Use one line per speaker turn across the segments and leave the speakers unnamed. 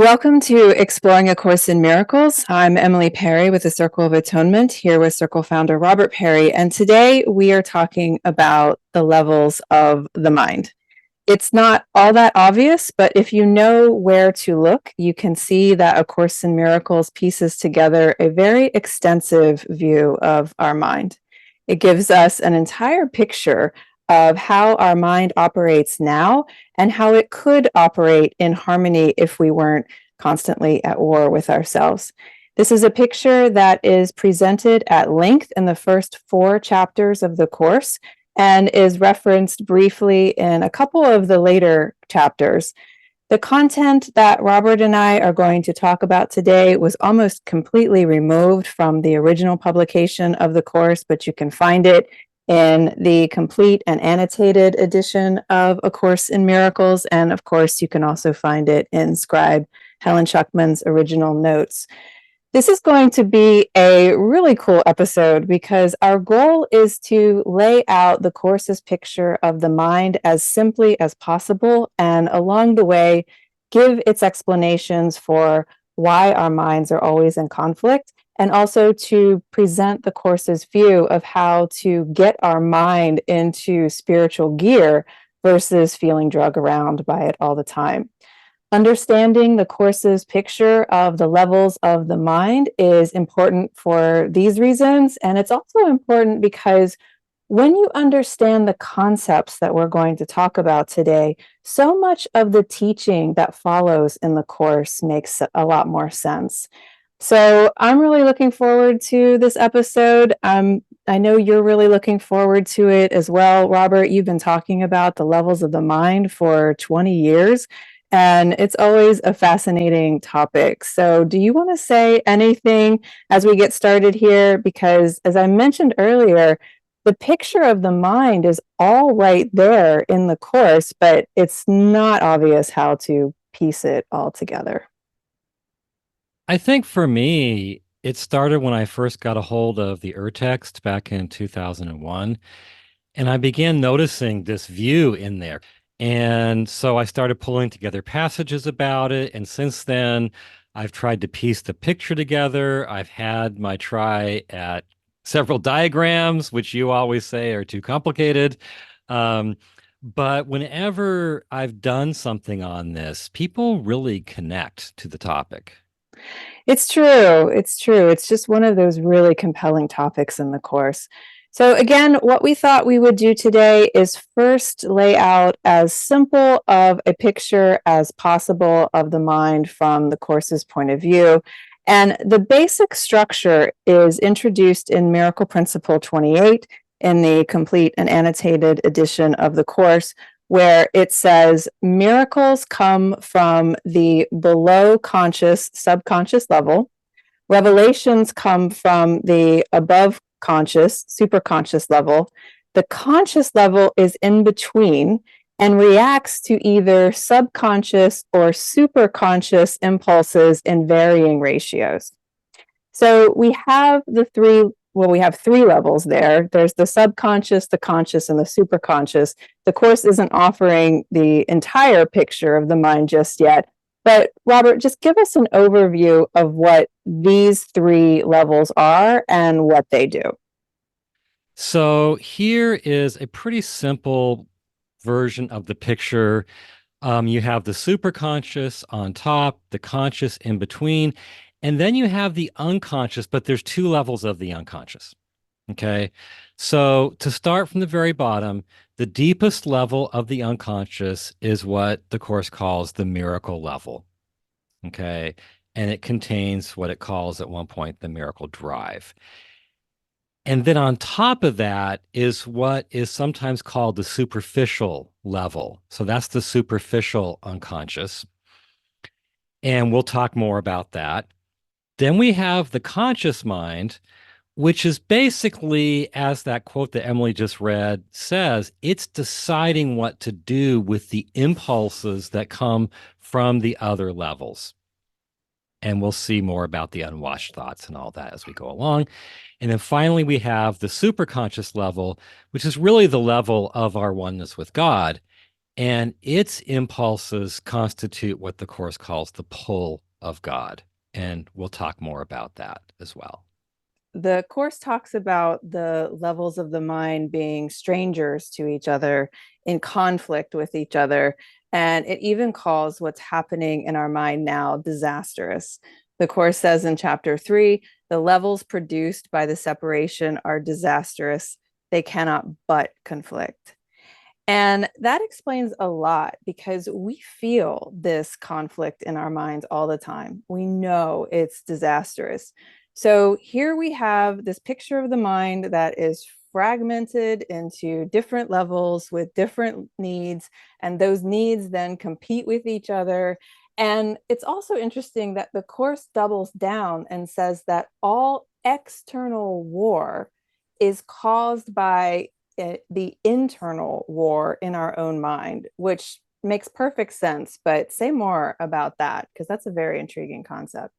Welcome to Exploring A Course in Miracles. I'm Emily Perry with the Circle of Atonement, here with Circle founder Robert Perry, and today we are talking about the levels of the mind. It's not all that obvious, but if you know where to look, you can see that A Course in Miracles pieces together a very extensive view of our mind. It gives us an entire picture of how our mind operates now and how it could operate in harmony if we weren't constantly at war with ourselves. This is a picture that is presented at length in the first 4 chapters of the course and is referenced briefly in a couple of the later chapters. The content that Robert and I are going to talk about today was almost completely removed from the original publication of the course, but you can find it in the complete and annotated edition of A Course in Miracles. And of course, you can also find it in Scribe Helen Schuckman's original notes. This is going to be a really cool episode because our goal is to lay out the course's picture of the mind as simply as possible, and along the way, give its explanations for why our minds are always in conflict, and also to present the course's view of how to get our mind into spiritual gear versus feeling drug around by it all the time. Understanding the course's picture of the levels of the mind is important for these reasons. And it's also important because when you understand the concepts that we're going to talk about today, so much of the teaching that follows in the course makes a lot more sense. So I'm really looking forward to this episode. I know you're really looking forward to it as well, Robert. You've been talking about the levels of the mind for 20 years. And it's always a fascinating topic. So do you want to say anything as we get started here? Because as I mentioned earlier, the picture of the mind is all right there in the course, but it's not obvious how to piece it all together.
I think for me, it started when I first got a hold of the Urtext back in 2001, and I began noticing this view in there. And so I started pulling together passages about it. And since then, I've tried to piece the picture together. I've had my try at several diagrams, which you always say are too complicated. Um, but whenever I've done something on this, people really connect to the topic.
It's true. It's true. It's just one of those really compelling topics in the course. So again, what we thought we would do today is first lay out as simple of a picture as possible of the mind from the course's point of view. And the basic structure is introduced in Miracle Principle 28 in the complete and annotated edition of the course, where it says miracles come from the below conscious, subconscious level. Revelations come from the above conscious, superconscious level. The conscious level is in between and reacts to either subconscious or superconscious impulses in varying ratios. So we have we have 3 levels there. There's the subconscious, the conscious, and the superconscious. The course isn't offering the entire picture of the mind just yet. But Robert, just give us an overview of what these 3 levels are and what they do.
So here is a pretty simple version of the picture. You have the superconscious on top, the conscious in between, and then you have the unconscious, but there's 2 levels of the unconscious. Okay. So to start from the very bottom, the deepest level of the unconscious is what the Course calls the miracle level. Okay. And it contains what it calls at one point the miracle drive. And then on top of that is what is sometimes called the superficial level. So that's the superficial unconscious. And we'll talk more about that. Then we have the conscious mind, which is basically, as that quote that Emily just read says, it's deciding what to do with the impulses that come from the other levels. And we'll see more about the unwatched thoughts and all that as we go along. And then finally, we have the superconscious level, which is really the level of our oneness with God. And its impulses constitute what the Course calls the pull of God. And we'll talk more about that as well.
The course talks about the levels of the mind being strangers to each other, in conflict with each other, and it even calls what's happening in our mind now disastrous. The course says in chapter 3, the levels produced by the separation are disastrous. They cannot but conflict. And that explains a lot because we feel this conflict in our minds all the time. We know it's disastrous. So here we have this picture of the mind that is fragmented into different levels with different needs, and those needs then compete with each other. And it's also interesting that the Course doubles down and says that all external war is caused by the internal war in our own mind, which makes perfect sense. But say more about that, because that's a very intriguing concept.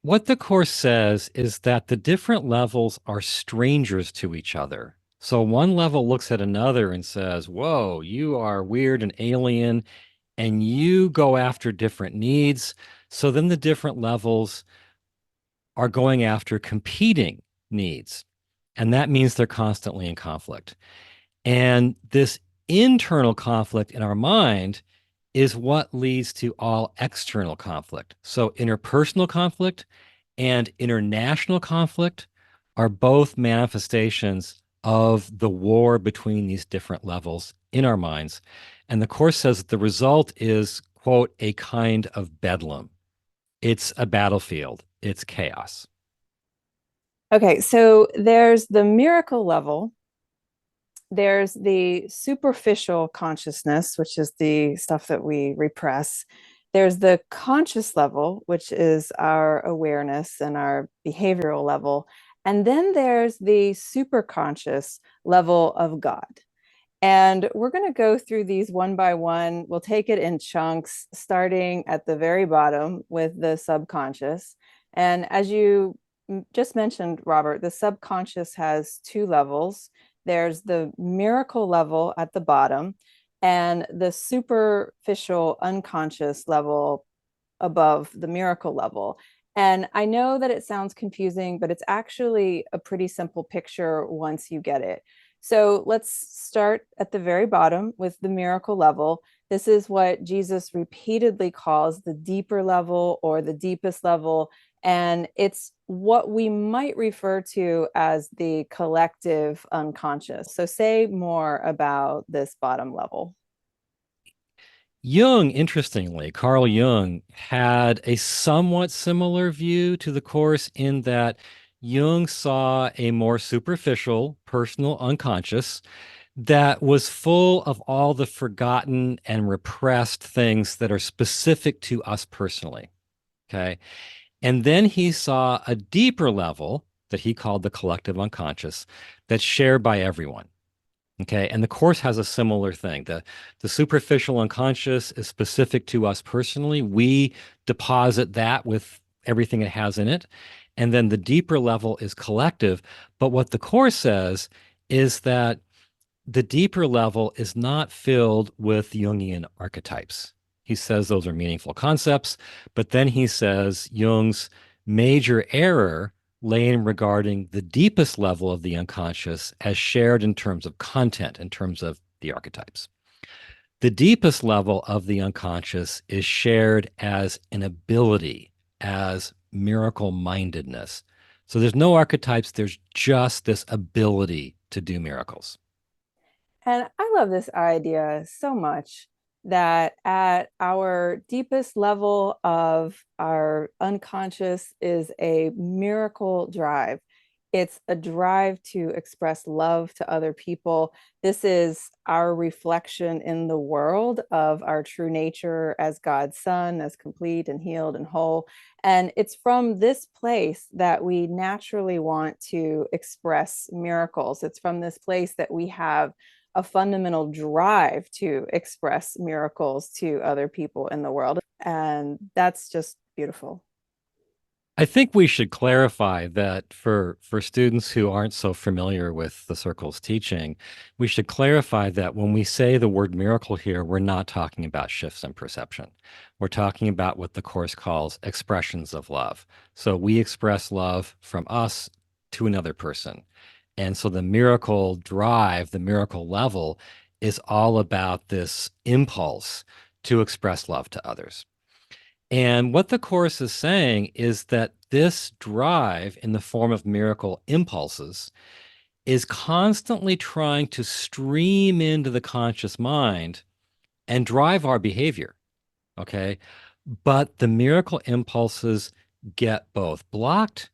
What the Course says is that the different levels are strangers to each other. So one level looks at another and says, whoa, you are weird and alien, and you go after different needs. So then the different levels are going after competing needs. And that means they're constantly in conflict. And this internal conflict in our mind is what leads to all external conflict. So interpersonal conflict and international conflict are both manifestations of the war between these different levels in our minds. And the Course says that the result is, quote, a kind of bedlam. It's a battlefield, it's chaos.
Okay, so there's the miracle level, there's the superficial consciousness, which is the stuff that we repress. There's the conscious level, which is our awareness and our behavioral level. And then there's the superconscious level of God. And we're going to go through these one by one. We'll take it in chunks, starting at the very bottom with the subconscious. And as you just mentioned, Robert, the subconscious has two levels. There's the miracle level at the bottom and the superficial unconscious level above the miracle level. And I know that it sounds confusing, but it's actually a pretty simple picture once you get it. So let's start at the very bottom with the miracle level. This is what Jesus repeatedly calls the deeper level or the deepest level. And it's what we might refer to as the collective unconscious. So say more about this bottom level.
Jung, interestingly, Carl Jung had a somewhat similar view to the Course in that Jung saw a more superficial, personal unconscious that was full of all the forgotten and repressed things that are specific to us personally. Okay. And then he saw a deeper level that he called the collective unconscious that's shared by everyone. Okay. And the Course has a similar thing. The superficial unconscious is specific to us personally. We deposit that with everything it has in it. And then the deeper level is collective. But what the Course says is that the deeper level is not filled with Jungian archetypes. He says those are meaningful concepts, but then he says Jung's major error lay in regarding the deepest level of the unconscious as shared in terms of content, in terms of the archetypes. The deepest level of the unconscious is shared as an ability, as miracle mindedness. So there's no archetypes, there's just this ability to do miracles.
And I love this idea so much that at our deepest level of our unconscious is a miracle drive. It's a drive to express love to other people. This is our reflection in the world of our true nature as God's Son, as complete and healed and whole. And it's from this place that we naturally want to express miracles. It's from this place that we have a fundamental drive to express miracles to other people in the world. And that's just beautiful.
I think we should clarify that for students who aren't so familiar with the circle's teaching, we should clarify that when we say the word miracle here, we're not talking about shifts in perception. We're talking about what the course calls expressions of love. So we express love from us to another person. And so the miracle drive, the miracle level is all about this impulse to express love to others. And what the Course is saying is that this drive in the form of miracle impulses is constantly trying to stream into the conscious mind and drive our behavior. Okay. But the miracle impulses get both blocked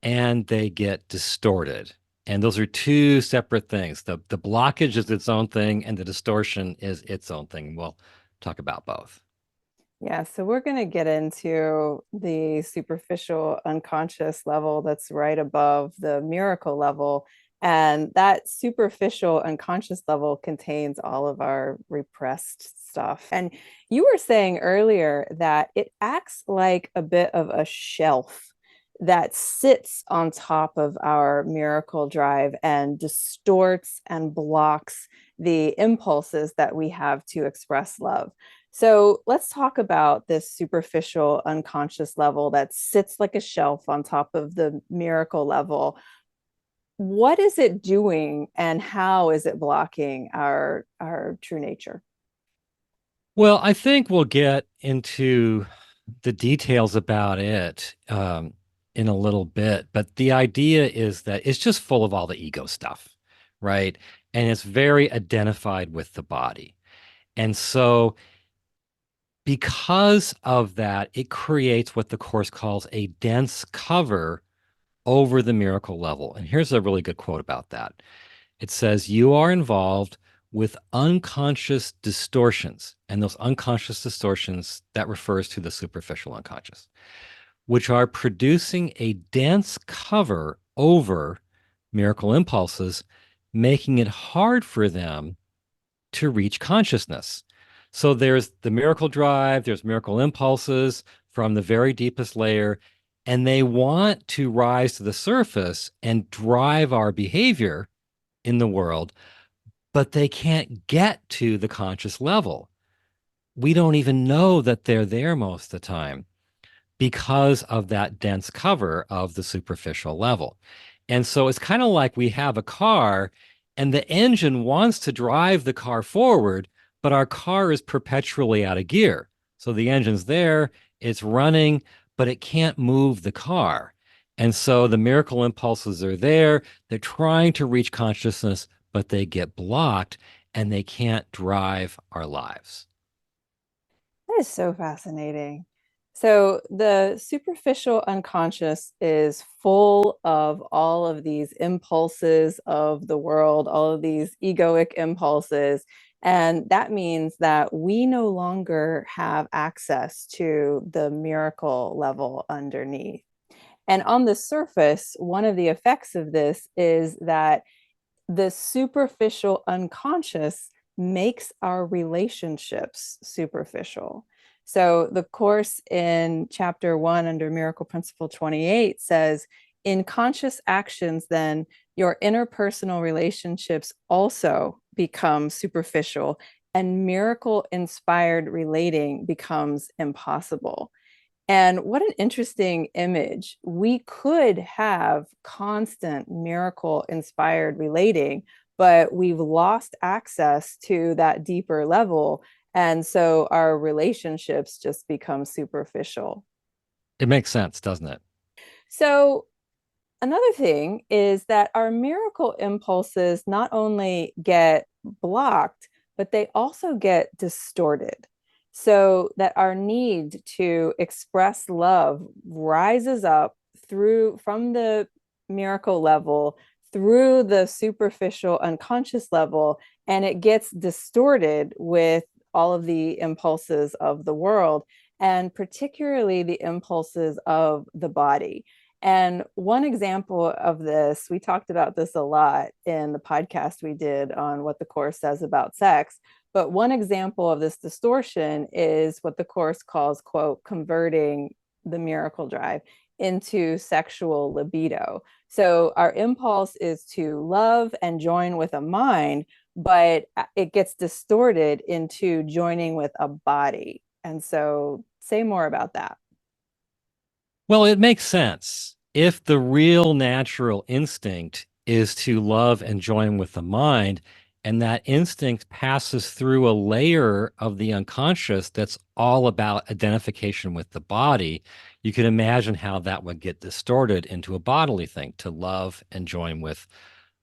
and they get distorted. And those are two separate things. The blockage is its own thing, and the distortion is its own thing. We'll talk about both.
Yeah, so we're going to get into the superficial unconscious level that's right above the miracle level. And that superficial unconscious level contains all of our repressed stuff. And you were saying earlier that it acts like a bit of a shelf that sits on top of our miracle drive and distorts and blocks the impulses that we have to express love. So let's talk about this superficial unconscious level that sits like a shelf on top of the miracle level. What is it doing and how is it blocking our true nature?
Well, I think we'll get into the details about it in a little bit, but the idea is that it's just full of all the ego stuff, right? And it's very identified with the body. And so, because of that, it creates what the Course calls a dense cover over the miracle level. And here's a really good quote about that. It says, "You are involved with unconscious distortions." And those unconscious distortions, that refers to the superficial unconscious, which are producing a dense cover over miracle impulses, making it hard for them to reach consciousness. So there's the miracle drive, there's miracle impulses from the very deepest layer, and they want to rise to the surface and drive our behavior in the world, but they can't get to the conscious level. We don't even know that they're there most of the time because of that dense cover of the superficial level. And so it's kind of like we have a car and the engine wants to drive the car forward, but our car is perpetually out of gear. So the engine's there, it's running, but it can't move the car. And so the miracle impulses are there. They're trying to reach consciousness, but they get blocked and they can't drive our lives.
That is so fascinating. So, the superficial unconscious is full of all of these impulses of the world, all of these egoic impulses. And that means that we no longer have access to the miracle level underneath. And on the surface, one of the effects of this is that the superficial unconscious makes our relationships superficial. So the course in chapter 1 under miracle principle 28 says, in conscious actions, then your interpersonal relationships also become superficial and miracle inspired relating becomes impossible. And what an interesting image. We could have constant miracle inspired relating, but we've lost access to that deeper level. And so our relationships just become superficial.
It makes sense, doesn't it?
So another thing is that our miracle impulses not only get blocked, but they also get distorted. So that our need to express love rises up through from the miracle level through the superficial unconscious level, and it gets distorted with all of the impulses of the world, and particularly the impulses of the body. And one example of this, we talked about this a lot in the podcast we did on what the Course says about sex. But one example of this distortion is what the Course calls, quote, converting the miracle drive. into sexual libido. So our impulse is to love and join with a mind, but it gets distorted into joining with a body. And so say more about that.
Well, it makes sense. If the real natural instinct is to love and join with the mind, and that instinct passes through a layer of the unconscious that's all about identification with the body, you can imagine how that would get distorted into a bodily thing to love and join with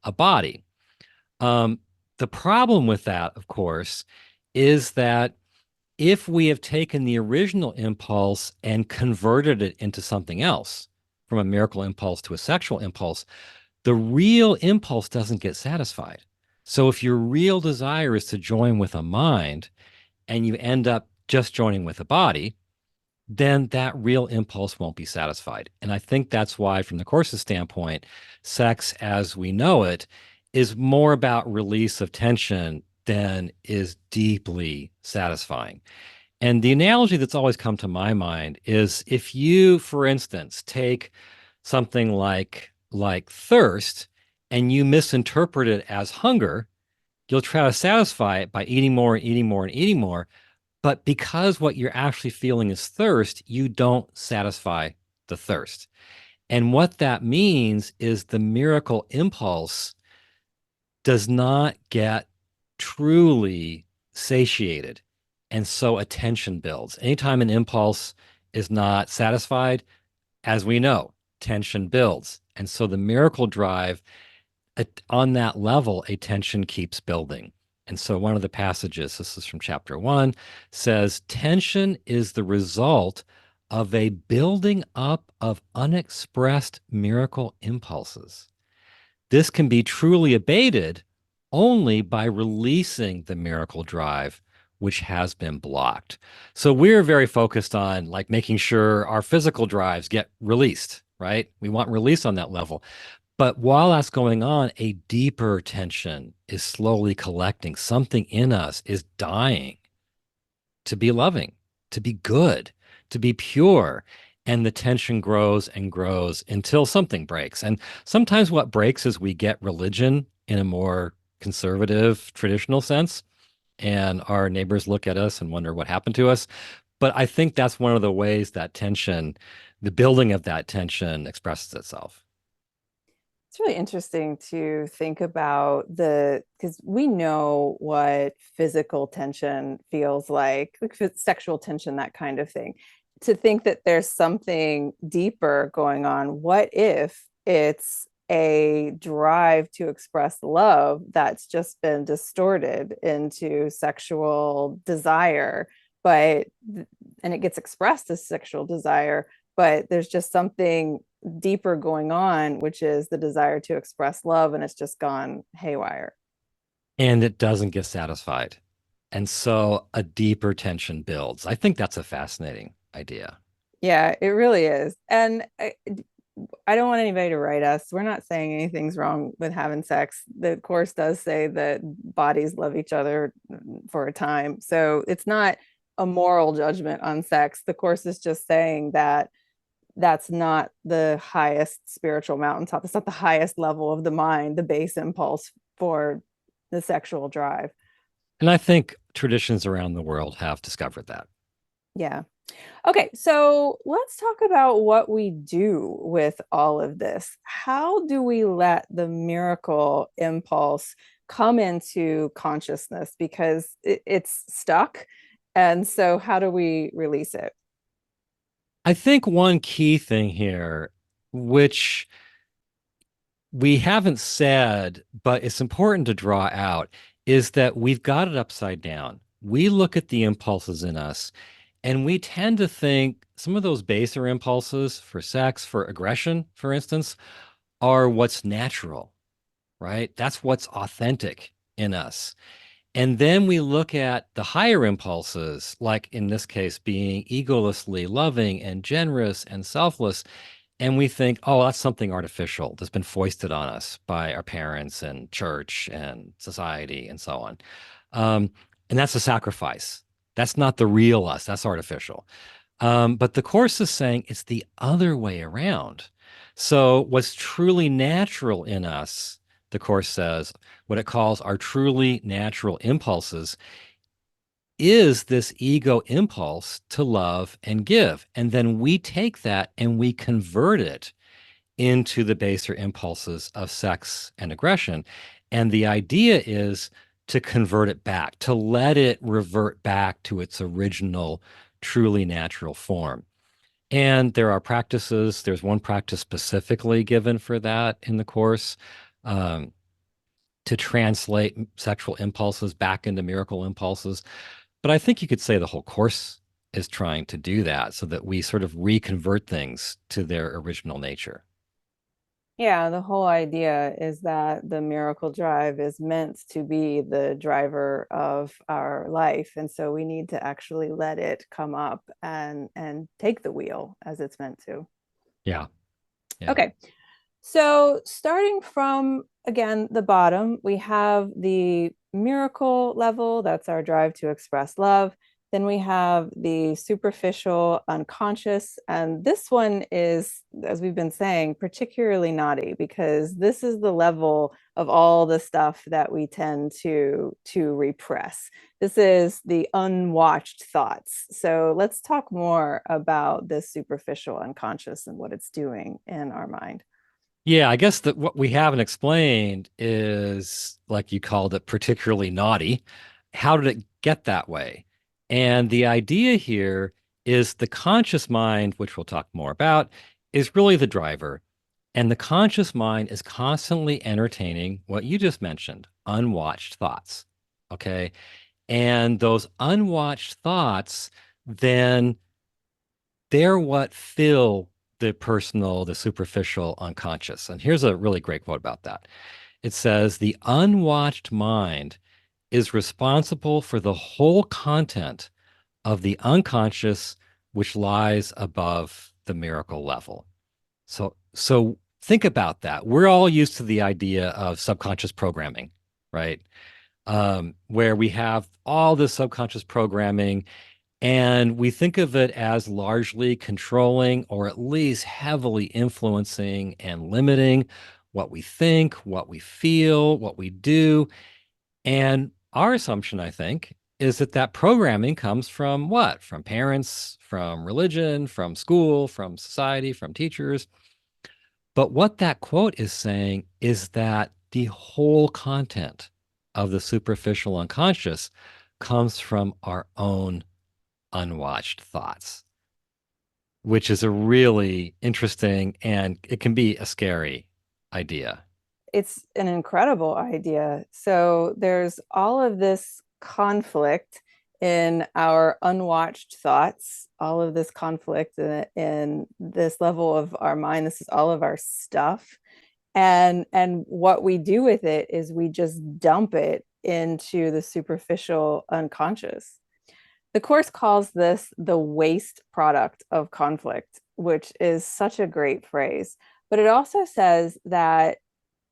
a body. Um, the problem with that, of course, is that if we have taken the original impulse and converted it into something else, from a miracle impulse to a sexual impulse, the real impulse doesn't get satisfied. So if your real desire is to join with a mind and you end up just joining with a body, then that real impulse won't be satisfied. And I think that's why, from the Course's standpoint, sex as we know it is more about release of tension than is deeply satisfying. And the analogy that's always come to my mind is if you, for instance, take something like thirst and you misinterpret it as hunger, you'll try to satisfy it by eating more and eating more and eating more. But because what you're actually feeling is thirst, you don't satisfy the thirst. And what that means is the miracle impulse does not get truly satiated. And so attention builds. Anytime an impulse is not satisfied, as we know, tension builds. And so the miracle drive, on that level, a tension keeps building. And so one of the passages, this is from chapter 1, says tension is the result of a building up of unexpressed miracle impulses. This can be truly abated only by releasing the miracle drive, which has been blocked. So we're very focused on like making sure our physical drives get released, right? We want release on that level. But while that's going on, a deeper tension is slowly collecting. Something in us is dying to be loving, to be good, to be pure. And the tension grows and grows until something breaks. And sometimes what breaks is we get religion in a more conservative, traditional sense. And our neighbors look at us and wonder what happened to us. But I think that's one of the ways that tension, the building of that tension expresses itself.
It's really interesting to think about because we know what physical tension feels like sexual tension, that kind of thing. To think that there's something deeper going on. What if it's a drive to express love that's just been distorted into sexual desire, but and it gets expressed as sexual desire, but there's just something deeper going on, which is the desire to express love, and it's just gone haywire.
And it doesn't get satisfied. And so a deeper tension builds. I think that's a fascinating idea.
Yeah, it really is. And I don't want anybody to write us. We're not saying anything's wrong with having sex. The course does say that bodies love each other for a time. So it's not a moral judgment on sex. The course is just saying that that's not the highest spiritual mountaintop. It's not the highest level of the mind, the base impulse for the sexual drive.
And I think traditions around the world have discovered that.
Yeah. Okay, so let's talk about what we do with all of this. How do we let the miracle impulse come into consciousness? Because it's stuck. And so, how do we release it?
I think one key thing here, which we haven't said, but it's important to draw out, is that we've got it upside down. We look at the impulses in us and we tend to think some of those baser impulses for sex, for aggression, for instance, are what's natural, right? That's what's authentic in us. And then we look at the higher impulses, like in this case, being egolessly loving and generous and selfless. And we think, oh, that's something artificial that's been foisted on us by our parents and church and society and so on. Um, and that's a sacrifice. That's not the real us, that's artificial. But the Course is saying it's the other way around. So, what's truly natural in us, the Course says, what it calls our truly natural impulses, is this ego impulse to love and give. And then we take that and we convert it into the baser impulses of sex and aggression. And the idea is to convert it back, to let it revert back to its original, truly natural form. And there are practices. There's one practice specifically given for that in the Course, um, to translate sexual impulses back into miracle impulses. But I think you could say the whole Course is trying to do that so that we sort of reconvert things to their original nature.
Yeah, the whole idea is that the miracle drive is meant to be the driver of our life. And so we need to actually let it come up and take the wheel as it's meant to.
Yeah. Yeah.
Okay. So, starting from again the bottom, we have the miracle level, that's our drive to express love. Then we have the superficial unconscious. And this one is, as we've been saying, particularly naughty because this is the level of all the stuff that we tend to repress. This is the unwatched thoughts. So let's talk more about this superficial unconscious and what it's doing in our mind.
Yeah, I guess that what we haven't explained is, like you called it, particularly naughty. How did it get that way? And the idea here is the conscious mind, which we'll talk more about, is really the driver. And the conscious mind is constantly entertaining what you just mentioned, unwatched thoughts. Okay. And those unwatched thoughts, then they're what fill the superficial unconscious. And here's a really great quote about that. It says, the unwatched mind is responsible for the whole content of the unconscious, which lies above the miracle level. So think about that. We're all used to the idea of subconscious programming, right? Where we have all this subconscious programming and we think of it as largely controlling or at least heavily influencing and limiting what we think, what we feel, what we do. And our assumption, I think, is that that programming comes from what? From parents, from religion, from school, from society, from teachers. But what that quote is saying is that the whole content of the superficial unconscious comes from our own unwatched thoughts, which is a really interesting and it can be a scary idea.
It's an incredible idea. So there's all of this conflict in our unwatched thoughts, all of this conflict in this level of our mind. This is all of our stuff. And what we do with it is we just dump it into the superficial unconscious. The course calls this the waste product of conflict, which is such a great phrase. But it also says that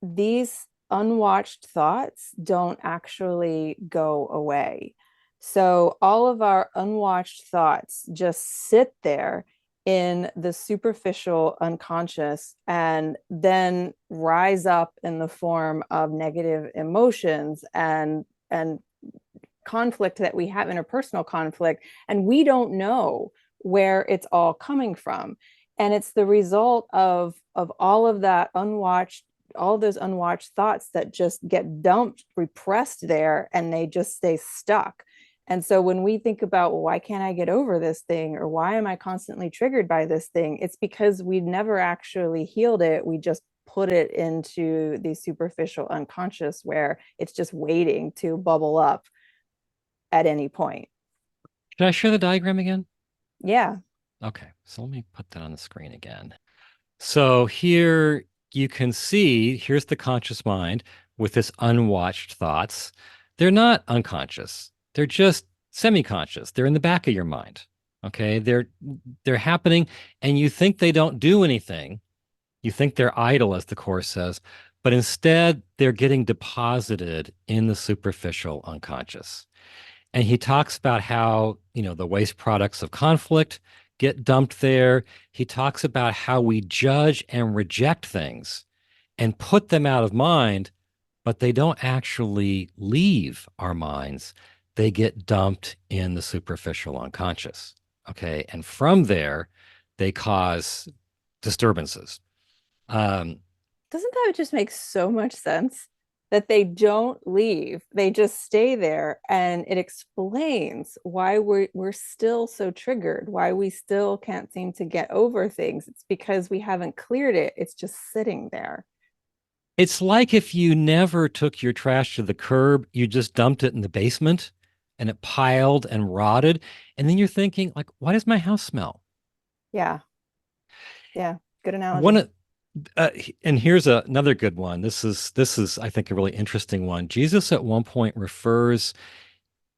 these unwatched thoughts don't actually go away. So all of our unwatched thoughts just sit there in the superficial unconscious and then rise up in the form of negative emotions and conflict that we have, interpersonal conflict, and we don't know where it's all coming from. And it's the result of all of that unwatched, all those unwatched thoughts that just get dumped, repressed there, and they just stay stuck. And so when we think about, well, why can't I get over this thing? Or why am I constantly triggered by this thing? It's because we never actually healed it. We just put it into the superficial unconscious where it's just waiting to bubble up at any point.
Should I share the diagram again?
Yeah.
Okay, so let me put that on the screen again. So here you can see, here's the conscious mind with this unwatched thoughts. They're not unconscious. They're just semi-conscious. They're in the back of your mind. Okay? They're happening and you think they don't do anything. You think they're idle, as the Course says, but instead they're getting deposited in the superficial unconscious. And he talks about how, the waste products of conflict get dumped there. He talks about how we judge and reject things and put them out of mind, but they don't actually leave our minds. They get dumped in the superficial unconscious. Okay. And from there, they cause disturbances. Um,
Doesn't that just make so much sense that they don't leave? They just stay there, and it explains why we're still so triggered, why we still can't seem to get over things. It's because we haven't cleared it. It's just sitting there.
it's like if you never took your trash to the curb, you just dumped it in the basement and it piled and rotted. And then you're thinking, like, why does my house smell?
Yeah. Yeah. Good
One
analogy.
of and here's another good one. This is I think a really interesting one. Jesus at one point refers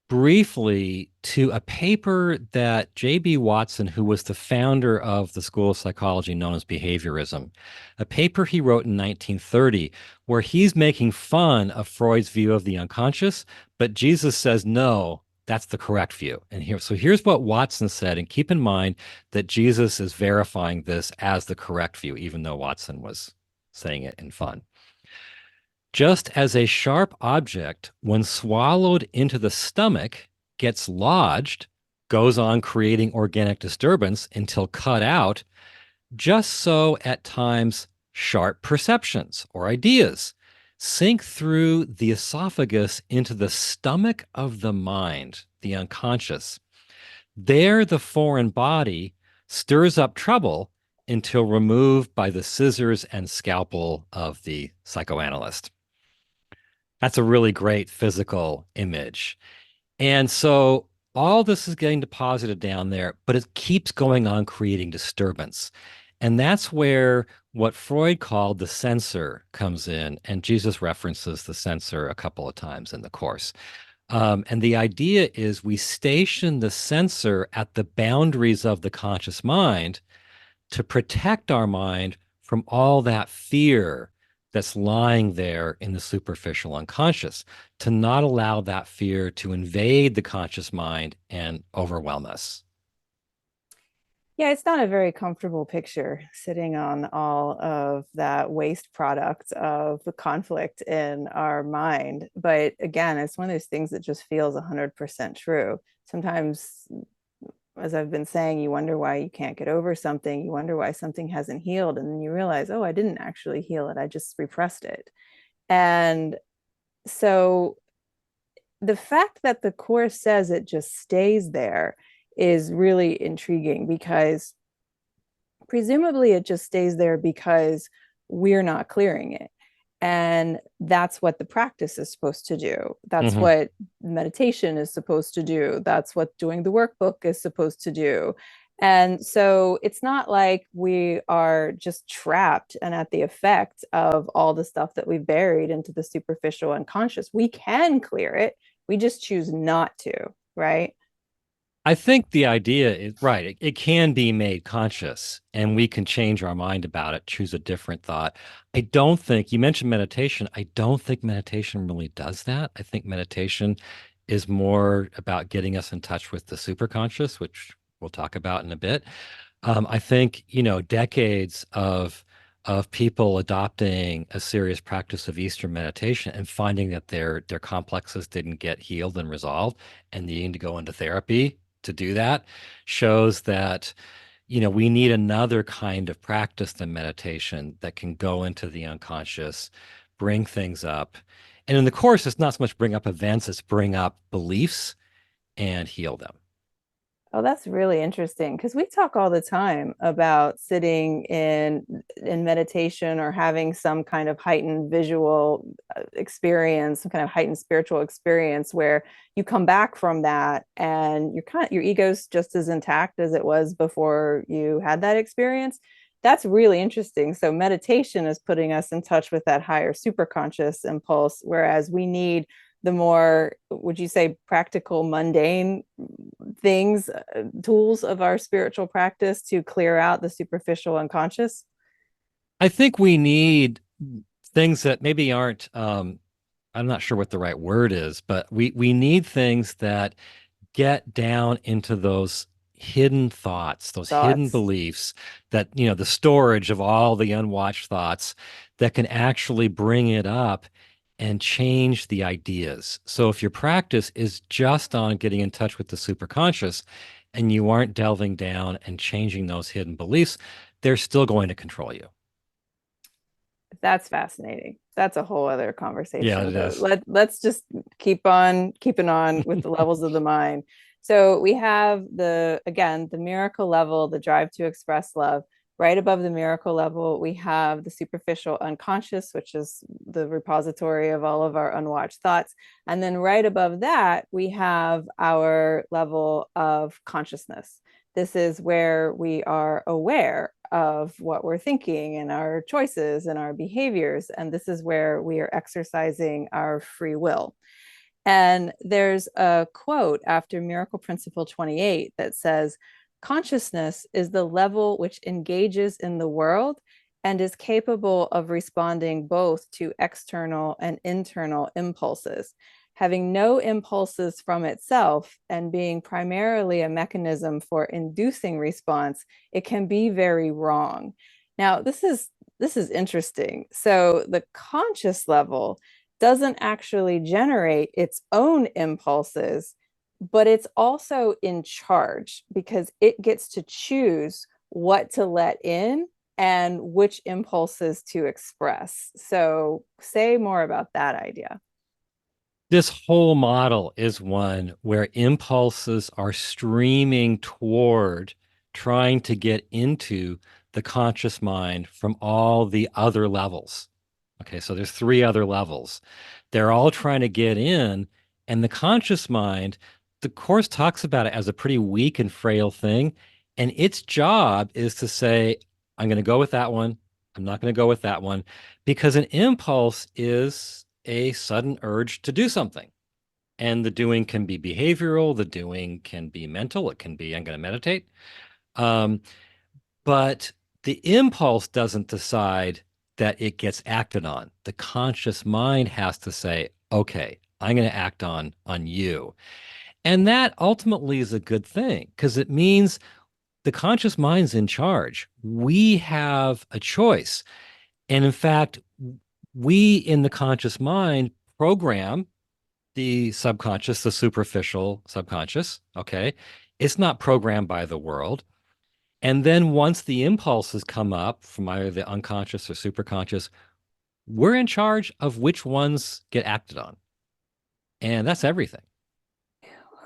briefly to a paper that J.B. Watson, who was the founder of the school of psychology known as behaviorism, a paper he wrote in 1930, where he's making fun of Freud's view of the unconscious, but Jesus says, no, that's the correct view. And here's what Watson said, and keep in mind that Jesus is verifying this as the correct view, even though Watson was saying it in fun. Just as a sharp object, when swallowed into the stomach, gets lodged, goes on creating organic disturbance until cut out, just so at times sharp perceptions or ideas sink through the esophagus into the stomach of the mind, the unconscious. There, the foreign body stirs up trouble until removed by the scissors and scalpel of the psychoanalyst. That's a really great physical image. And so all this is getting deposited down there, but it keeps going on creating disturbance. And that's where what Freud called the censor comes in. And Jesus references the censor a couple of times in the course. And the idea is we station the censor at the boundaries of the conscious mind to protect our mind from all that fear that's lying there in the superficial unconscious, to not allow that fear to invade the conscious mind and overwhelm us.
Yeah, it's not a very comfortable picture sitting on all of that waste product of the conflict in our mind. But again, it's one of those things that just feels 100% true. Sometimes, as I've been saying, you wonder why you can't get over something. You wonder why something hasn't healed. And then you realize, oh, I didn't actually heal it. I just repressed it. And so the fact that the course says it just stays there is really intriguing, because presumably it just stays there because we're not clearing it. And that's what the practice is supposed to do. That's
Mhm.
what meditation is supposed to do. That's what doing the workbook is supposed to do. And so it's not like we are just trapped and at the effect of all the stuff that we've buried into the superficial unconscious. We can clear it. We just choose not to, right?
I think the idea is right. It can be made conscious and we can change our mind about it, choose a different thought. I don't think you mentioned meditation. I don't think meditation really does that. I think meditation is more about getting us in touch with the superconscious, which we'll talk about in a bit. I think, decades of people adopting a serious practice of Eastern meditation and finding that their complexes didn't get healed and resolved and needing to go into therapy to do that shows that, we need another kind of practice than meditation that can go into the unconscious, bring things up. And in the course, it's not so much bring up events, it's bring up beliefs and heal them.
Oh, that's really interesting, because we talk all the time about sitting in meditation or having some kind of heightened visual experience, some kind of heightened spiritual experience where you come back from that and your ego's just as intact as it was before you had that experience. That's really interesting. So meditation is putting us in touch with that higher superconscious impulse, whereas we need the more, would you say, practical, mundane things, tools of our spiritual practice to clear out the superficial unconscious?
I think we need things that maybe aren't I'm not sure what the right word is, but we need things that get down into those hidden thoughts, those hidden
Thoughts.
beliefs that, the storage of all the unwatched thoughts that can actually bring it up and change the ideas. So if your practice is just on getting in touch with the superconscious and you aren't delving down and changing those hidden beliefs, they're still going to control you.
That's fascinating. That's a whole other
Yeah,
conversation,
it
but
is.
let's just keep on keeping on with the levels of the mind. So we have the miracle level, the drive to express love. Right above the miracle level, we have the superficial unconscious, which is the repository of all of our unwatched thoughts. And then right above that, we have our level of consciousness. This is where we are aware of what we're thinking and our choices and our behaviors. And this is where we are exercising our free will. And there's a quote after Miracle Principle 28 that says, consciousness is the level which engages in the world and is capable of responding both to external and internal impulses. Having no impulses from itself and being primarily a mechanism for inducing response, it can be very wrong. Now, this is interesting. So the conscious level doesn't actually generate its own impulses, but it's also in charge because it gets to choose what to let in and which impulses to express. So, say more about that idea.
This whole model is one where impulses are streaming toward trying to get into the conscious mind from all the other levels. Okay, so there's three other levels. They're all trying to get in, and the conscious mind, the course talks about it as a pretty weak and frail thing, and its job is to say, I'm going to go with that one. I'm not going to go with that one, because an impulse is a sudden urge to do something. And the doing can be behavioral, the doing can be mental, it can be, I'm going to meditate. Um, but the impulse doesn't decide that it gets acted on. The conscious mind has to say, okay, I'm going to act on you. And that ultimately is a good thing because it means the conscious mind's in charge. We have a choice. And in fact, we in the conscious mind program the subconscious, the superficial subconscious. Okay. It's not programmed by the world. And then once the impulses come up from either the unconscious or superconscious, we're in charge of which ones get acted on. And that's everything.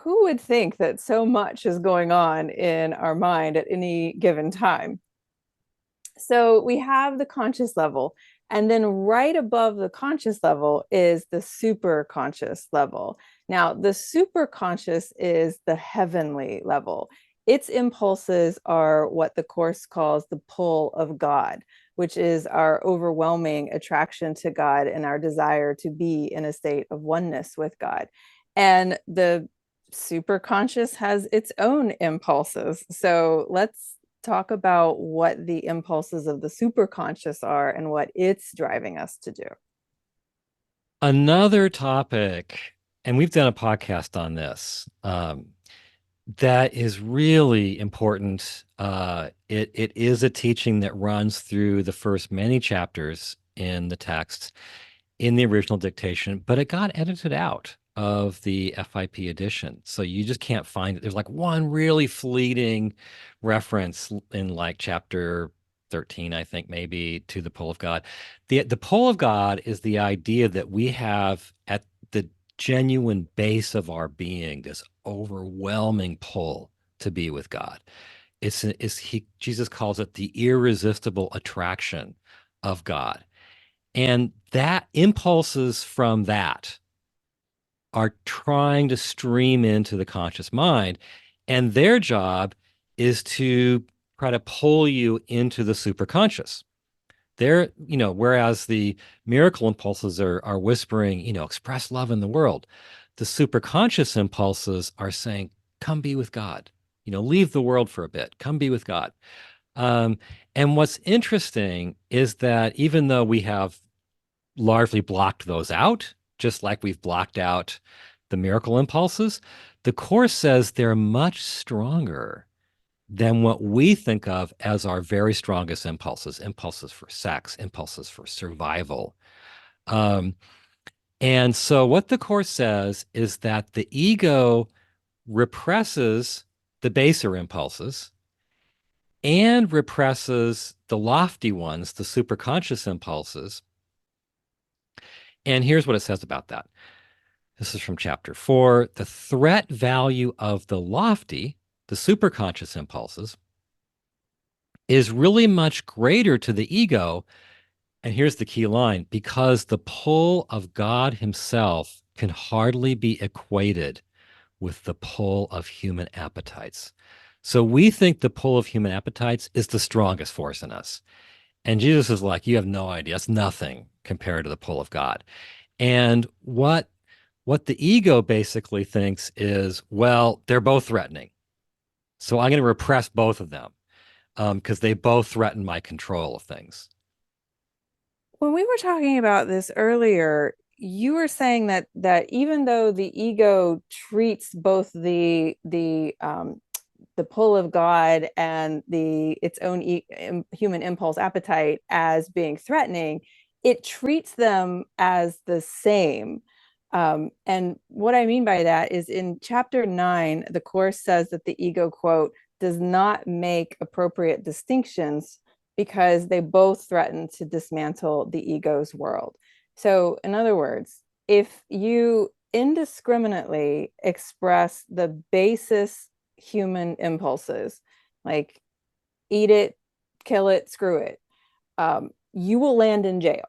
Who would think that so much is going on in our mind at any given time? So we have the conscious level, and then right above the conscious level is the super conscious level. Now, the super conscious is the heavenly level. Its impulses are what the Course calls the pull of God, which is our overwhelming attraction to God and our desire to be in a state of oneness with God. And the super conscious has its own impulses. So let's talk about what the impulses of the superconscious are and what it's driving us to do.
Another topic, and we've done a podcast on this, that is really important. It is a teaching that runs through the first many chapters in the text in the original dictation, but it got edited out of the FIP edition. So you just can't find it. There's like one really fleeting reference in like chapter 13, I think, maybe, to the pull of God. The pull of God is the idea that we have at the genuine base of our being this overwhelming pull to be with God. Jesus calls it the irresistible attraction of God. And that impulses from that are trying to stream into the conscious mind. And their job is to try to pull you into the superconscious. Whereas the miracle impulses are whispering, express love in the world, the superconscious impulses are saying, come be with God, leave the world for a bit, come be with God. Um, and what's interesting is that even though we have largely blocked those out, just like we've blocked out the miracle impulses, the Course says they're much stronger than what we think of as our very strongest impulses, impulses for sex, impulses for survival. Um, and so, what the Course says is that the ego represses the baser impulses and represses the lofty ones, the superconscious impulses. And here's what it says about that. This is from chapter 4. The threat value of the lofty, the superconscious impulses, is really much greater to the ego. And here's the key line, because the pull of God himself can hardly be equated with the pull of human appetites. So we think the pull of human appetites is the strongest force in us. And Jesus is like, you have no idea. It's nothing compared to the pull of God. And what the ego basically thinks is, well, they're both threatening. So I'm going to repress both of them because they both threaten my control of things.
When we were talking about this earlier, you were saying that even though the ego treats both the pull of God and its own human impulse appetite as being threatening, it treats them as the same. And what I mean by that is in chapter 9, the Course says that the ego, quote, does not make appropriate distinctions because they both threaten to dismantle the ego's world. So, in other words, if you indiscriminately express the basis human impulses, like eat it, kill it, screw it, you will land in jail.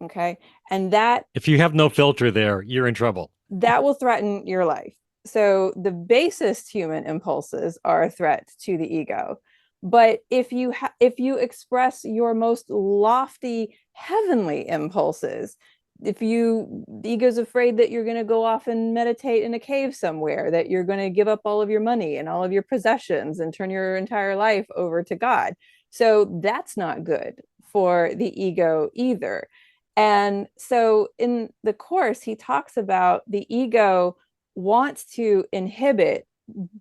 Okay. And
If you have no filter there, you're in trouble.
that will threaten your life. So the basest human impulses are a threat to the ego. But if you express your most lofty heavenly impulses, if the ego's afraid that you're going to go off and meditate in a cave somewhere, that you're going to give up all of your money and all of your possessions and turn your entire life over to God. So that's not good for the ego either. And so in the Course, he talks about the ego wants to inhibit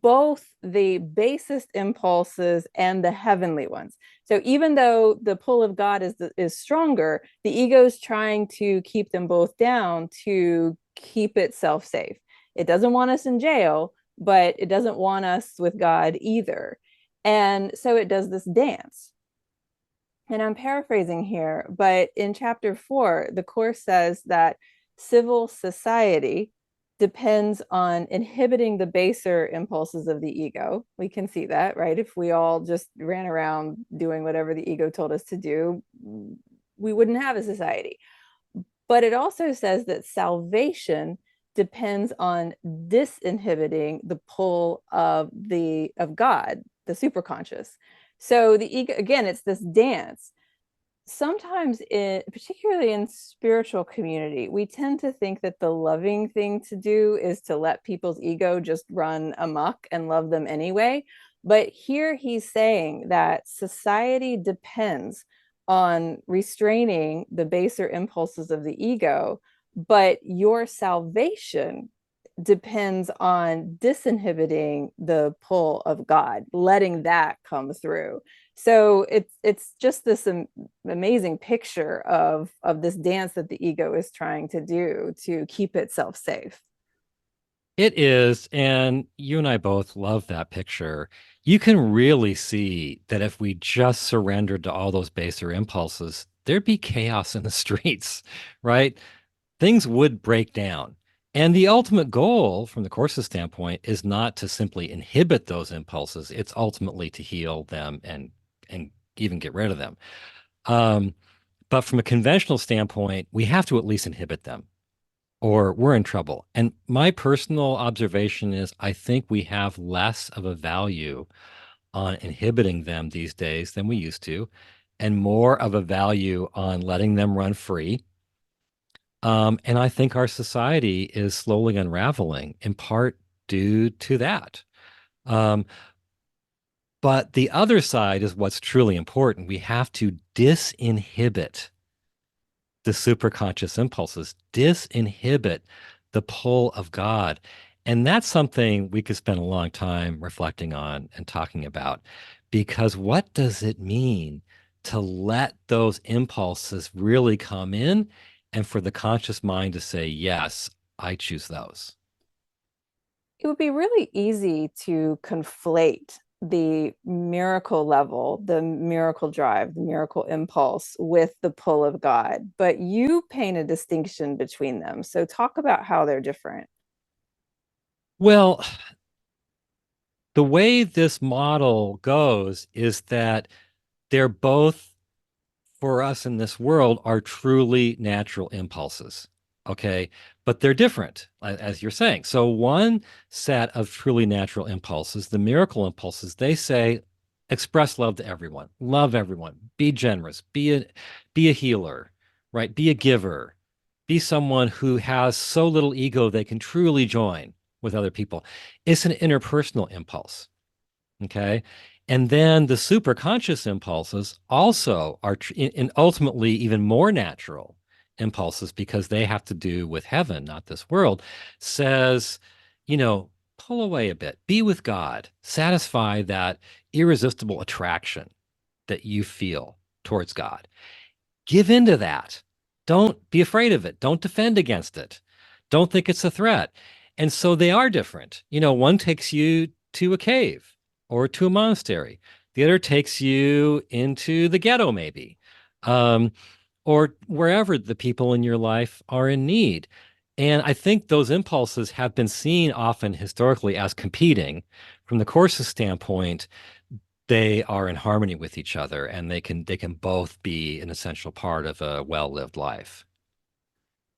both the basest impulses and the heavenly ones. So even though the pull of God is stronger, the ego is trying to keep them both down to keep itself safe. It doesn't want us in jail, but it doesn't want us with God either. And so it does this dance. And I'm paraphrasing here, but in chapter 4, the Course says that civil society depends on inhibiting the baser impulses of the ego. We can see that, right? If we all just ran around doing whatever the ego told us to do, we wouldn't have a society. But it also says that salvation depends on disinhibiting the pull of God, the superconscious. So the ego, again, it's this dance. Sometimes particularly in spiritual community, we tend to think that the loving thing to do is to let people's ego just run amok and love them anyway. But here he's saying that society depends on restraining the baser impulses of the ego, but your salvation depends on disinhibiting the pull of God, letting that come through. So it's just this amazing picture of this dance that the ego is trying to do to keep itself safe.
It is, and you and I both love that picture. You can really see that if we just surrendered to all those baser impulses, there'd be chaos in the streets, right? Things would break down. And the ultimate goal from the Course's standpoint is not to simply inhibit those impulses. It's ultimately to heal them and even get rid of them. Um, but from a conventional standpoint, we have to at least inhibit them or we're in trouble. And my personal observation is I think we have less of a value on inhibiting them these days than we used to, and more of a value on letting them run free. And I think our society is slowly unraveling in part due to that. Um, but the other side is what's truly important. We have to disinhibit the superconscious impulses, disinhibit the pull of God. And that's something we could spend a long time reflecting on and talking about, because what does it mean to let those impulses really come in and for the conscious mind to say, yes, I choose those?
It would be really easy to conflate the miracle level, the miracle drive, the miracle impulse with the pull of God, but you paint a distinction between them. So talk about how they're different.
Well, the way this model goes is that they're both, for us in this world, are truly natural impulses. Okay. But they're different, as you're saying. So, one set of truly natural impulses, the miracle impulses, they say, express love to everyone, love everyone, be generous, be a healer, right? Be a giver, be someone who has so little ego they can truly join with other people. It's an interpersonal impulse. Okay. And then the superconscious impulses also are, and ultimately even more natural impulses, because they have to do with heaven, not this world, says, you know, pull away a bit, be with God, satisfy that irresistible attraction that you feel towards God. Give into that. Don't be afraid of it. Don't defend against it. Don't think it's a threat. And so they are different. One takes you to a cave or to a monastery. The other takes you into the ghetto, maybe, um, or wherever the people in your life are in need. And I think those impulses have been seen often historically as competing. From the Course's standpoint, they are in harmony with each other, and they can both be an essential part of a well-lived life.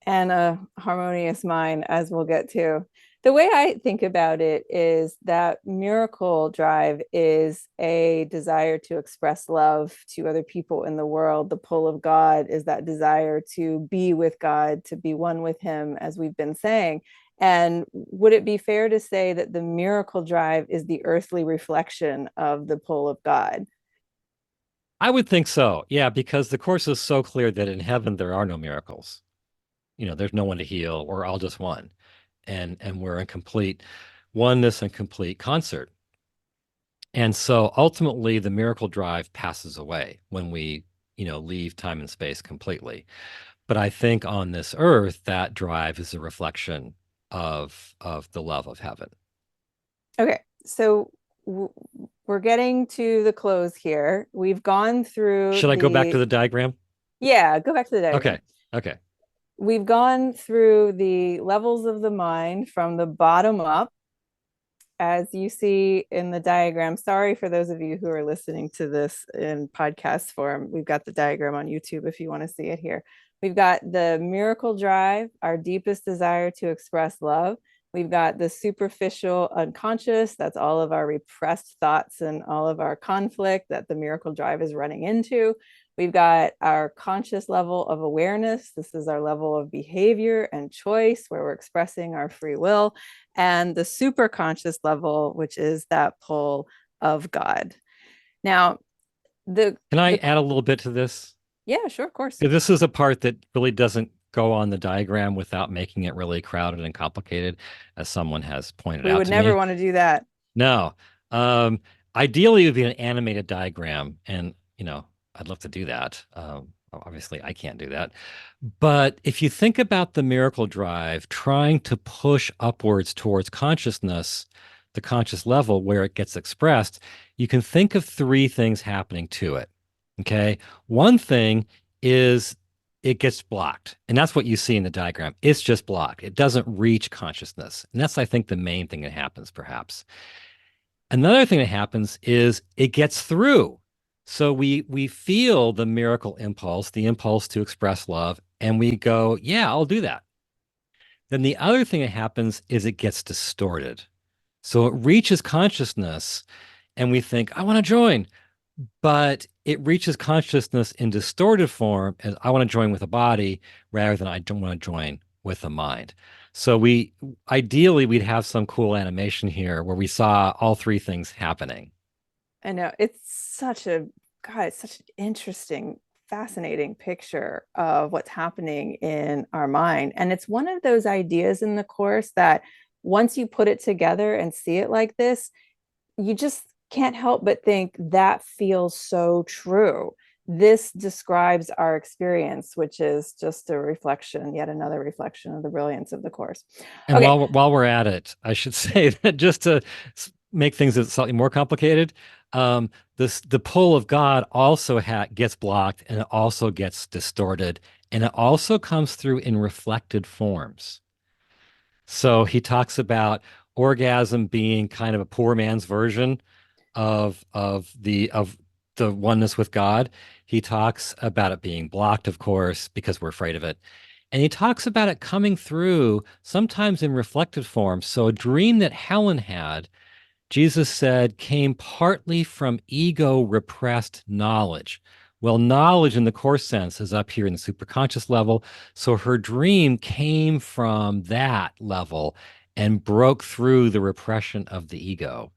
And a harmonious mind, as we'll get to. The way I think about it is that miracle drive is a desire to express love to other people in the world. The pull of God is that desire to be with God, to be one with Him, as we've been saying. And would it be fair to say that the miracle drive is the earthly reflection of the pull of God?
I would think so. Yeah, because the Course is so clear that in heaven there are no miracles. There's no one to heal. We're all just one. And we're in complete oneness and complete concert. And so ultimately the miracle drive passes away when we, leave time and space completely. But I think on this earth, that drive is a reflection of the love of heaven.
Okay, so we're getting to the close here. We've gone through
Should I go back to
the,
the diagram?
yeah, go back to the
Okay.
diagram.
Okay.
We've gone through the levels of the mind from the bottom up, as you see in the diagram. Sorry for those of you who are listening to this in podcast form. We've got the diagram on YouTube if you want to see it here. We've got the miracle drive, our deepest desire to express love. We've got the superficial unconscious. That's all of our repressed thoughts and all of our conflict that the miracle drive is running into. We've got our conscious level of awareness. This is our level of behavior and choice where we're expressing our free will, and the superconscious level, which is that pull of God. Now,
Can I
the
add a little bit to this?
yeah, sure, of course.
This is a part that really doesn't go on the diagram without making it really crowded and complicated, as someone has pointed
We
out
would
to
never
me.
want to do that.
No. Ideally, it would be an animated diagram, and I'd love to do that. Obviously, I can't do that. But if you think about the miracle drive trying to push upwards towards consciousness, the conscious level where it gets expressed, you can think of three things happening to it. Okay. One thing is it gets blocked. And that's what you see in the diagram. It's just blocked. It doesn't reach consciousness. And that's, I think, the main thing that happens, perhaps. Another thing that happens is it gets through. So we feel the miracle impulse, the impulse to express love, and we go, yeah, I'll do that. Then the other thing that happens is it gets distorted. So it reaches consciousness and we think, I want to join, but it reaches consciousness in distorted form as I want to join with a body rather than I don't want to join with a mind. So we ideally we'd have some cool animation here where we saw all three things happening.
I know it's such a God, it's such an interesting, fascinating picture of what's happening in our mind. And it's one of those ideas in the course that once you put it together and see it like this, you just can't help but think that feels so true. This describes our experience, which is just a reflection, yet another reflection of the brilliance of the course.
And
Okay.
while we're at it, I should say that just to make things slightly more complicated, the pull of God also gets blocked, and it also gets distorted, and it also comes through in reflected forms. So he talks about orgasm being kind of a poor man's version of the oneness with God. He talks about it being blocked, of course, because we're afraid of it. And he talks about it coming through sometimes in reflected form. So a dream that Helen had, Jesus said, came partly from ego repressed knowledge. Well, knowledge in the course sense is up here in the superconscious level. So her dream came from that level and broke through the repression of the ego.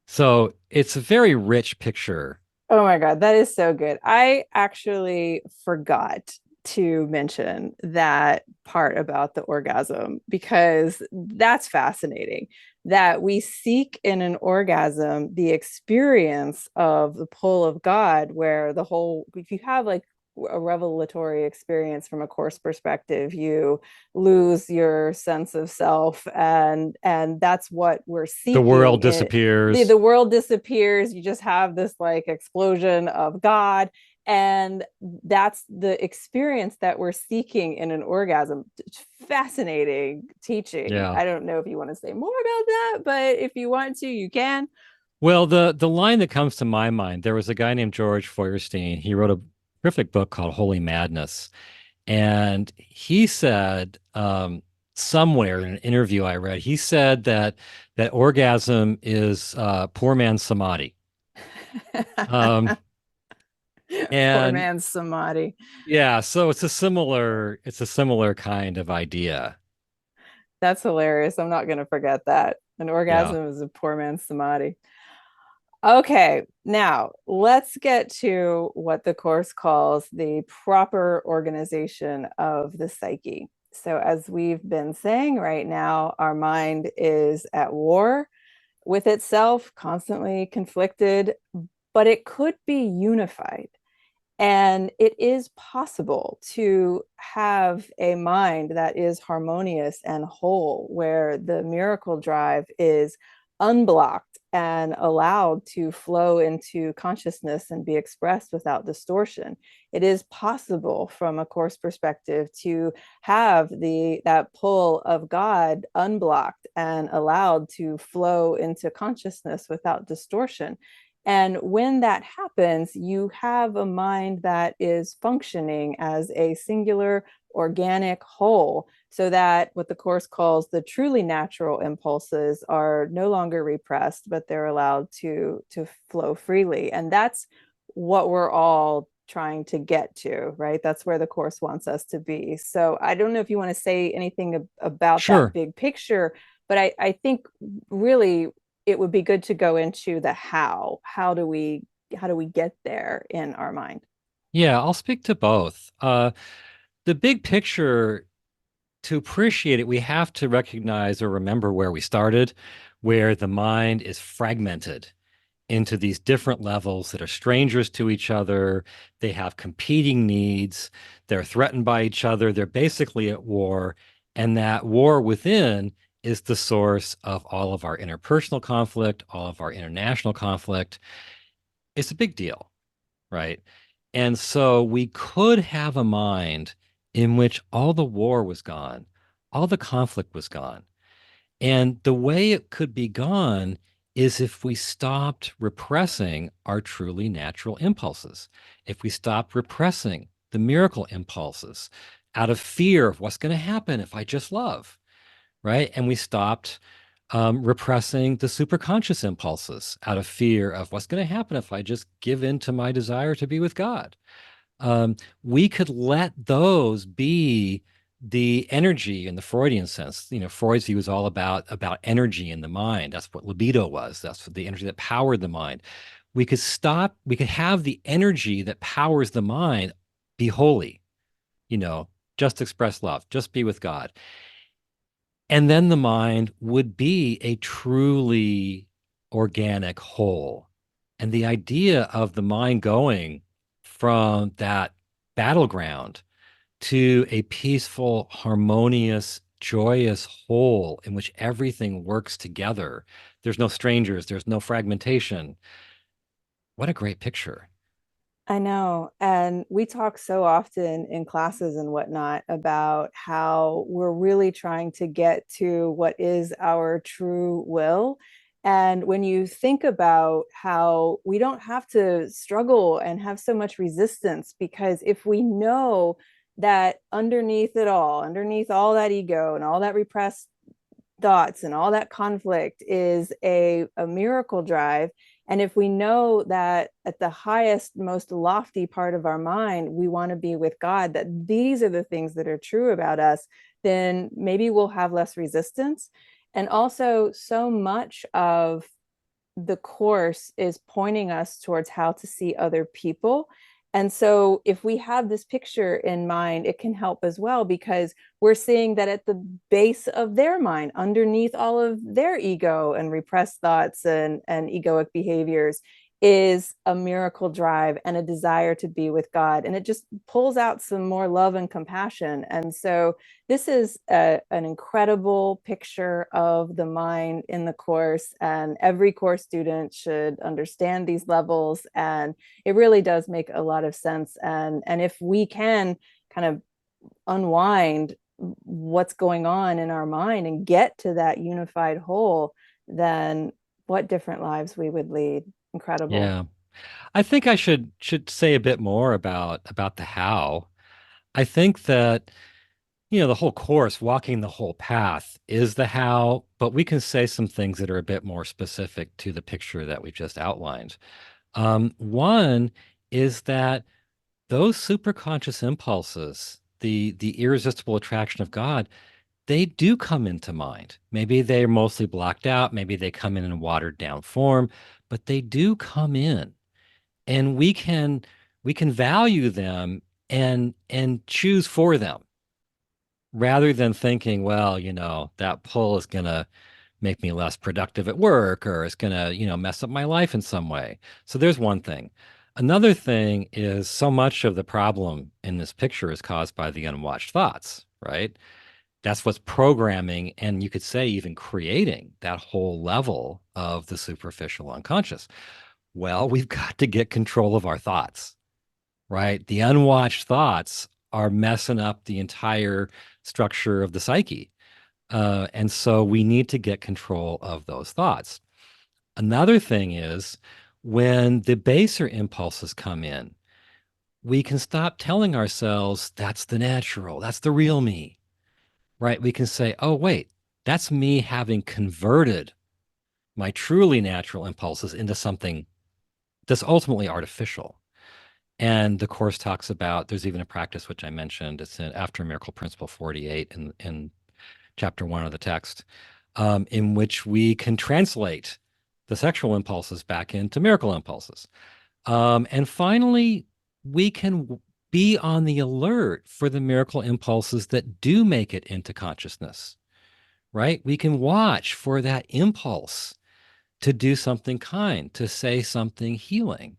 So it's a very rich picture.
Oh my God, that is so good. I actually forgot to mention that part about the orgasm because that's fascinating. That we seek in an orgasm the experience of the pull of God, where the whole, if you have like a revelatory experience from a course perspective, you lose your sense of self, and that's what we're
The
seeking.
world
The
disappears.
world disappears. You just have this like explosion of God, and that's the experience that we're seeking in an orgasm. Fascinating teaching.
Yeah.
I don't know if you want to say more about that, but if you want to, you can.
Well, the line that comes to my mind, there was a guy named George Feuerstein. He wrote a terrific book called Holy Madness. And he said, somewhere in an interview I read, he said that orgasm is poor man's samadhi. Um,
Poor
and
man's samadhi.
yeah, so it's a similar kind of idea.
That's hilarious. I'm not going to forget that. An
Yeah.
orgasm is a poor man's samadhi. Okay, now let's get to what the course calls the proper organization of the psyche. So, as we've been saying right now, our mind is at war with itself, constantly conflicted, but it could be unified. And it is possible to have a mind that is harmonious and whole, where the miracle drive is unblocked and allowed to flow into consciousness and be expressed without distortion. It is possible from a course perspective to have that pull of God unblocked and allowed to flow into consciousness without distortion. And when that happens, you have a mind that is functioning as a singular organic whole, so that what the Course calls the truly natural impulses are no longer repressed, but they're allowed to flow freely. And that's what we're all trying to get to, right? That's where the Course wants us to be. So I don't know if you want to say anything about that
Sure.
big picture, but I think really it would be good to go into the how. How do we get there in our mind?
Yeah, I'll speak to both. The big picture, to appreciate it, we have to recognize or remember where we started, where the mind is fragmented into these different levels that are strangers to each other. They have competing needs. They're threatened by each other. They're basically at war. And that war within is the source of all of our interpersonal conflict, all of our international conflict. It's a big deal, right? And so we could have a mind in which all the war was gone, all the conflict was gone. And the way it could be gone is if we stopped repressing our truly natural impulses, if we stopped repressing the miracle impulses out of fear of what's going to happen if I just love, right? And we stopped repressing the superconscious impulses out of fear of what's going to happen if I just give in to my desire to be with God. We could let those be the energy in the Freudian sense. Freud's view is all about energy in the mind. That's what libido was. That's the energy that powered the mind. We could have the energy that powers the mind be holy, you know, just express love, just be with God. And then the mind would be a truly organic whole. And the idea of the mind going from that battleground to a peaceful, harmonious, joyous whole in which everything works together. There's no strangers, there's no fragmentation. What a great picture.
I know. And we talk so often in classes and whatnot about how we're really trying to get to what is our true will. And when you think about how we don't have to struggle and have so much resistance, because if we know that underneath it all, underneath all that ego and all that repressed thoughts and all that conflict is a miracle drive. And if we know that at the highest, most lofty part of our mind, we want to be with God, that these are the things that are true about us, then maybe we'll have less resistance. And also, so much of the course is pointing us towards how to see other people. And so if we have this picture in mind, it can help as well, because we're seeing that at the base of their mind, underneath all of their ego and repressed thoughts and egoic behaviors, is a miracle drive and a desire to be with God. And it just pulls out some more love and compassion. And so this is an incredible picture of the mind in the course. And every course student should understand these levels. And it really does make a lot of sense. And if we can kind of unwind what's going on in our mind and get to that unified whole, then what different lives we would lead. Incredible.
Yeah. I think I should say a bit more about the how. I think that, the whole course, walking the whole path is the how, but we can say some things that are a bit more specific to the picture that we just outlined. One is that those superconscious impulses, the irresistible attraction of God, they do come into mind. Maybe they're mostly blocked out, maybe they come in watered down form, but they do come in. And we can value them and choose for them rather than thinking, well, that pull is going to make me less productive at work or it's going to, mess up my life in some way. So there's one thing. Another thing is so much of the problem in this picture is caused by the unwatched thoughts, right? That's what's programming and you could say even creating that whole level of the superficial unconscious. Well, we've got to get control of our thoughts, right? The unwatched thoughts are messing up the entire structure of the psyche. And so we need to get control of those thoughts. Another thing is when the baser impulses come in, we can stop telling ourselves that's the natural, that's the real me, right? We can say, oh, wait, that's me having converted my truly natural impulses into something that's ultimately artificial. And the course talks about, there's even a practice which I mentioned, it's in After Miracle Principle 48 in chapter 1 of the text, in which we can translate the sexual impulses back into miracle impulses. And finally, we can be on the alert for the miracle impulses that do make it into consciousness, right? We can watch for that impulse to do something kind, to say something healing,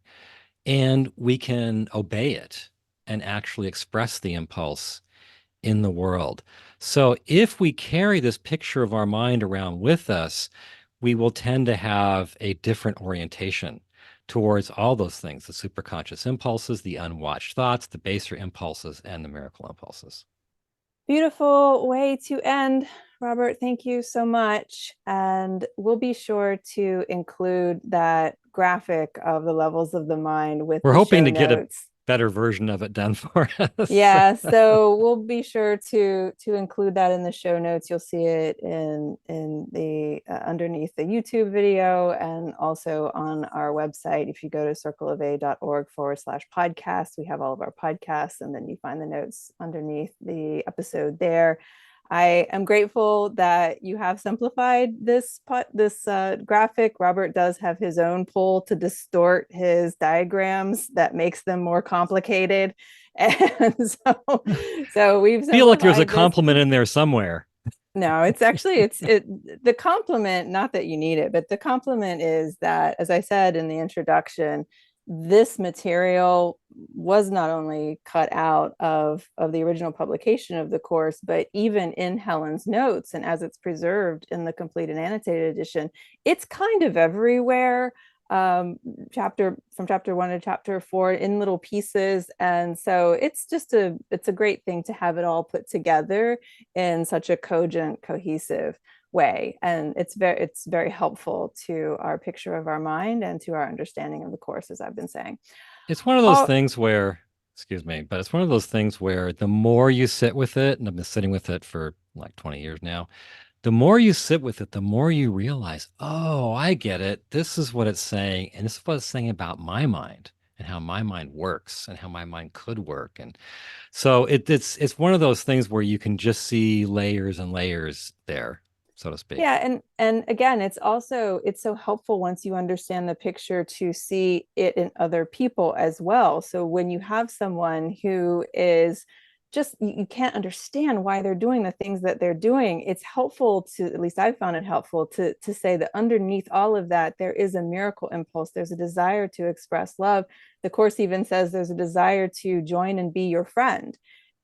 and we can obey it and actually express the impulse in the world. So if we carry this picture of our mind around with us, we will tend to have a different orientation towards all those things, the superconscious impulses, the unwatched thoughts, the baser impulses, and the miracle impulses.
Beautiful way to end. Robert, thank you so much. And we'll be sure to include that graphic of the levels of the mind with
We're
the
hoping
show
to get a
notes.
better version of it done for us.
Yeah, so we'll be sure to include that in the show notes. You'll see it in the underneath the YouTube video and also on our website. If you go to circleofa.org/podcast, we have all of our podcasts, and then you find the notes underneath the episode there. I am grateful that you have simplified this graphic. Robert does have his own pull to distort his diagrams that makes them more complicated. And so we've
Feel like there's a
simplified this.
compliment in there somewhere.
No, it's actually the compliment, not that you need it, but the compliment is that, as I said in the introduction, this material was not only cut out of the original publication of the course, but even in Helen's notes and as it's preserved in the complete and annotated edition, it's kind of everywhere. Chapter from chapter 1 to chapter 4 in little pieces, and so it's a great thing to have it all put together in such a cogent, cohesive way. And it's very helpful to our picture of our mind and to our understanding of the course, as I've been saying.
It's one of those
Oh,
things where, excuse me, but it's one of those things where the more you sit with it, and I've been sitting with it for like 20 years now, the more you sit with it, the more you realize, oh, I get it. This is what it's saying. And this is what it's saying about my mind and how my mind works and how my mind could work. And so it's one of those things where you can just see layers and layers there, so to speak.
yeah, and again, it's so helpful once you understand the picture to see it in other people as well. So when you have someone who is just you can't understand why they're doing the things that they're doing, it's helpful to, at least I found it helpful to say that underneath all of that there is a miracle impulse. There's a desire to express love. The course even says there's a desire to join and be your friend.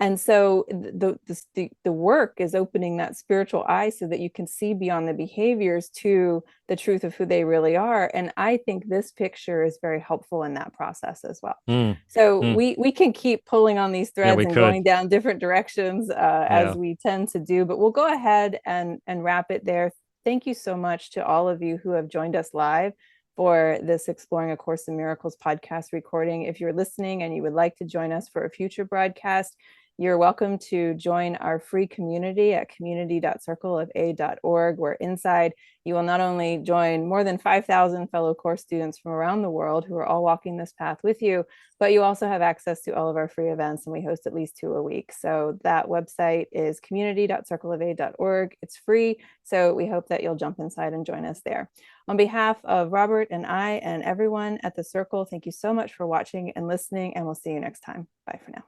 And so the work is opening that spiritual eye so that you can see beyond the behaviors to the truth of who they really are. And I think this picture is very helpful in that process as well.
Mm,
So
mm.
we can keep pulling on these
Yeah,
threads
we
and
could.
going down different directions as
Yeah.
we tend to do, but we'll go ahead and wrap it there. Thank you so much to all of you who have joined us live for this Exploring A Course in Miracles podcast recording. If you're listening and you would like to join us for a future broadcast, you're welcome to join our free community at community.circleofa.org, where inside you will not only join more than 5,000 fellow course students from around the world who are all walking this path with you, but you also have access to all of our free events, and we host at least 2 a week. So that website is community.circleofa.org. It's free, so we hope that you'll jump inside and join us there. On behalf of Robert and I and everyone at the Circle, thank you so much for watching and listening, and we'll see you next time. Bye for now.